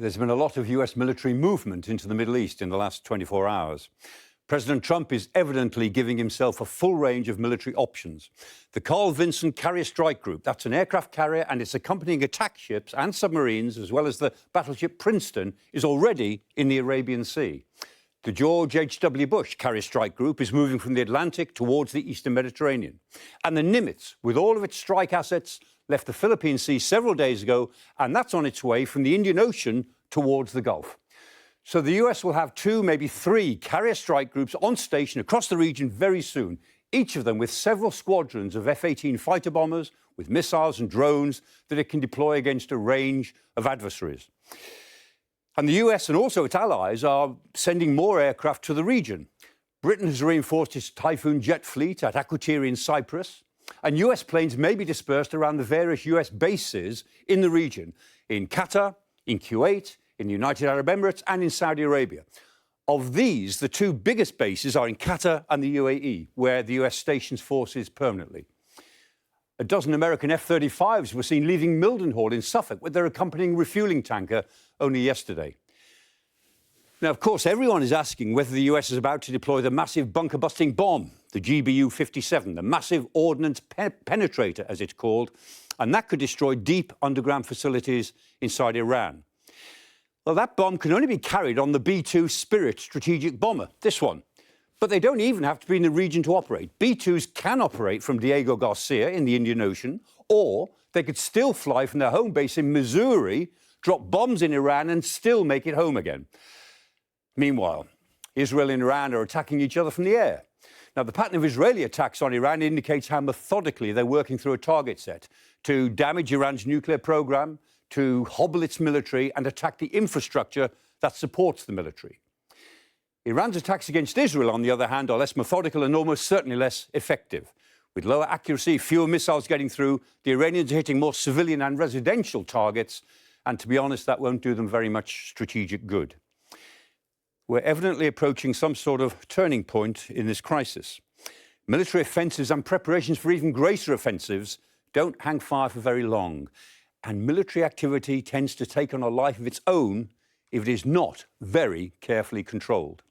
There's been a lot of US military movement into the Middle East in the last 24 hours. President Trump is evidently giving himself a full range of military options. The Carl Vinson Carrier Strike Group, that's an aircraft carrier and its accompanying attack ships and submarines, as well as the battleship Princeton, is already in the Arabian Sea. The George H.W. Bush Carrier Strike Group is moving from the Atlantic towards the Eastern Mediterranean. And the Nimitz, with all of its strike assets, left the Philippine Sea several days ago, and that's on its way from the Indian Ocean towards the Gulf. So the US will have 2, maybe 3 carrier strike groups on station across the region very soon, each of them with several squadrons of F-18 fighter bombers with missiles and drones that it can deploy against a range of adversaries. And the US and also its allies are sending more aircraft to the region. Britain has reinforced its Typhoon jet fleet at Akrotiri in Cyprus, and US planes may be dispersed around the various US bases in the region, in Qatar, in Kuwait, in the United Arab Emirates and in Saudi Arabia. Of these, the 2 biggest bases are in Qatar and the UAE, where the US stations forces permanently. A dozen American F-35s were seen leaving Mildenhall in Suffolk with their accompanying refuelling tanker only yesterday. Now, of course, everyone is asking whether the US is about to deploy the massive bunker-busting bomb, the GBU-57, the massive ordnance penetrator, as it's called, and that could destroy deep underground facilities inside Iran. Well, that bomb can only be carried on the B-2 Spirit strategic bomber, this one. But they don't even have to be in the region to operate. B-2s can operate from Diego Garcia in the Indian Ocean, or they could still fly from their home base in Missouri, drop bombs in Iran and still make it home again. Meanwhile, Israel and Iran are attacking each other from the air. Now, the pattern of Israeli attacks on Iran indicates how methodically they're working through a target set to damage Iran's nuclear program, to hobble its military and attack the infrastructure that supports the military. Iran's attacks against Israel, on the other hand, are less methodical and almost certainly less effective. With lower accuracy, fewer missiles getting through, the Iranians are hitting more civilian and residential targets, and to be honest, that won't do them very much strategic good. We're evidently approaching some sort of turning point in this crisis. Military offensives and preparations for even greater offensives don't hang fire for very long, and military activity tends to take on a life of its own if it is not very carefully controlled.